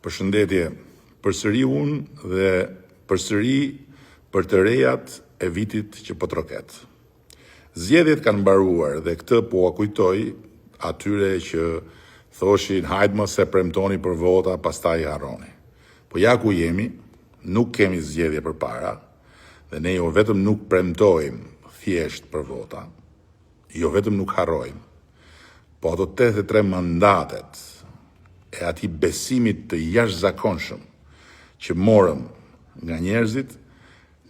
Përshëndetje, përsëri unë dhe përsëri për të rejat e vitit që po troket. Zgjedhjet kanë mbaruar dhe këtë po kujtoj atyre që thoshin hajde mos se premtoni për vota, pastaj harroni. Po ja ku jemi, nuk kemi zgjedhje përpara dhe ne jo vetëm nuk premtojmë thjesht për vota, jo vetëm nuk harrojmë, po ato 83 mandatet e ati besimit të jashtëzakonshëm që morëm nga njerëzit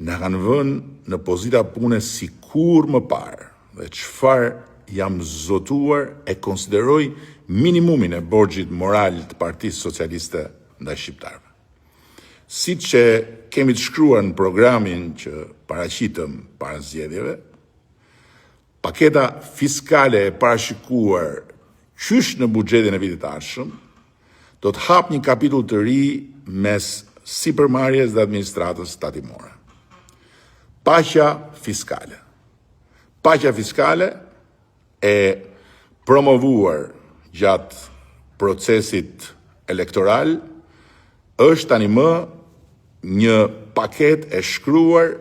na kanë vënë në pozita pune si kur më parë dhe çfarë jam zotuar e konsideroj minimumin e borxhit moral të Partisë Socialiste ndaj shqiptarëve. Siç që kemi të shkruar në programin që paraqitëm para zgjedhjeve, paketa fiskale e parashikuar qysh në buxhetin e vitit të ardhshëm do të hap një kapitull të ri mes sipërmarrjes dhe administratës tatimore. Paqja fiskale. Paqja fiskale e promovuar gjatë procesit elektoral është tani më një paket e shkruar,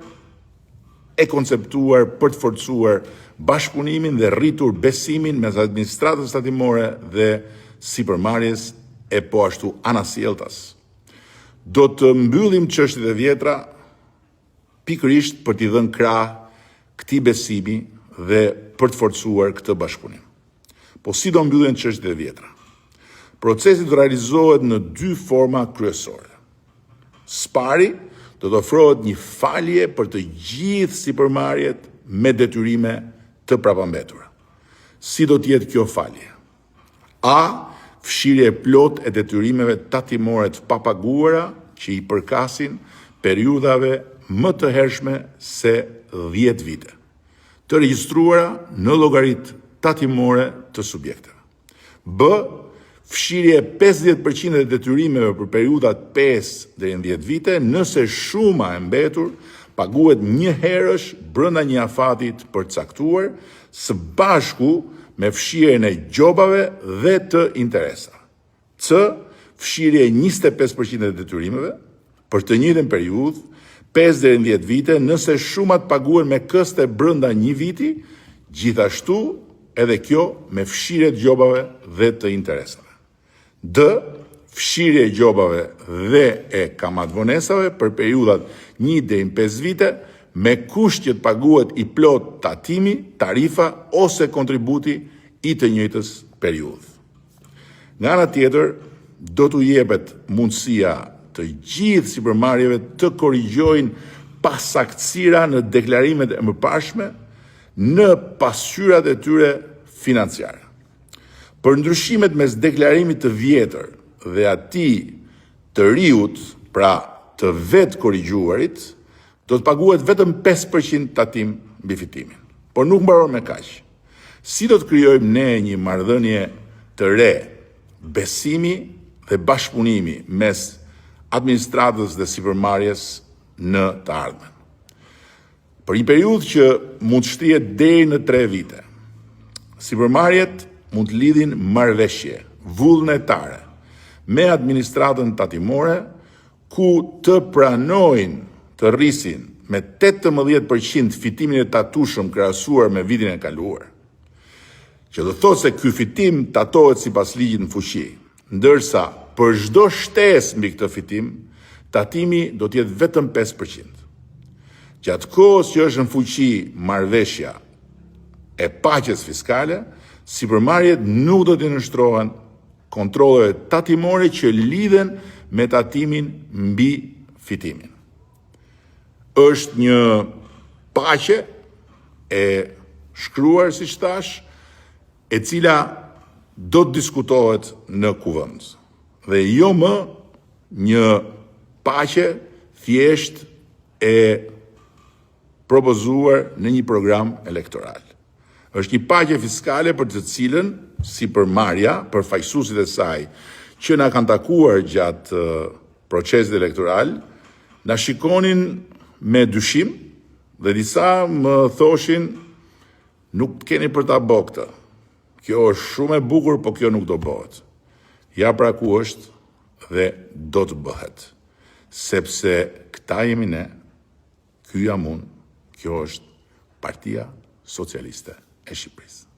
e konceptuar për të forcuar bashkëpunimin dhe rritur besimin mes administratës tatimore dhe sipërmarrjes e po ashtu anasjelltas. Do të mbyllim çështjet e vjetra pikërisht për t'i dhënë krah këtij besimi dhe për të forcuar këtë bashkëpunim. Po si do mbyllen çështjet e vjetra? Procesi do realizohet në 2 forma kryesore. Spari do të ofrohet një falje për të gjithë sipërmarrjet me detyrime të prapambetura. Si do të jetë kjo falje? A. Fshirje e plot e detyrimeve tatimore të papaguara që i përkasin periudhave më të hershme se 10 vite, të regjistruara në llogaritë tatimore të subjekteve. B. Fshirje e 50% e detyrimeve për periudhat 5 deri në 10 vite, nëse shuma e mbetur paguhet një herësh brenda një afati të përcaktuar, së bashku me fshirjen e gjobave dhe të interesa. C. Fshirje 25% e detyrimeve për të njëjtën periudhë, 5 deri në 10 vite, nëse shumat paguhen me këste brenda një viti, gjithashtu edhe kjo me fshirje të gjobave dhe të interesave. D. Fshirje e gjobave dhe e kamatvonesave për periudhat 1 deri në 5 vite, me kusht që të paguhet i plot tatimi, tarifa ose kontributi i të njëjtës periudhë. Nga ana tjetër, do t'u jepet mundësia të gjithë sipërmarrjeve të korrigjojnë pasaktësira në deklarimet e mëparshme në pasqyrat e tyre financiare. Për ndryshimet mes deklarimit të vjetër dhe atij të riut, pra të vetë korrigjuarit, do të paguhet vetëm 5% tatim mbi fitimin. Por nuk mbaron me kaq. Si do të krijojmë ne një marrëdhënie të re, besimi dhe bashkëpunimi mes administratës dhe sipërmarrjes në të ardhmen. Për një periudhë që mund të shtrihet deri në 3 vite, sipërmarrjet mund të lidhin marrëveshje vullnetare me administratën tatimore, ku të pranojnë të rrisin me 18% fitimin e tatueshëm krahasuar me vitin e kaluar, që do thotë se ky fitim tatohet sipas ligjit në fuqi, ndërsa për çdo shtesë mbi këtë fitim, tatimi do të jetë vetëm 5%. Gjatë kohës që është në fuqi marrëveshja e paqes fiskale, sipërmarrjet nuk do të nënshtrohen kontrolleve tatimore që lidhen me tatimin mbi fitimin. Është një paqe e shkruar, siç thash, e cila do të diskutohet në kuvend. Dhe jo më një paqe thjesht e propozuar në një program elektoral. Është një paqe fiskale për të cilën sipërmarrja, përfaqësuesit e saj që na kanë takuar gjatë procesit elektoral, na shikonin me dyshim dhe disa më thoshin nuk keni për ta bërë këtë. Kjo është shumë e bukur, po kjo nuk do bëhet. Ja pra ku është dhe do të bëhet, sepse këta jemi ne, ky jam unë, kjo është Partia Socialiste e Shqipërisë.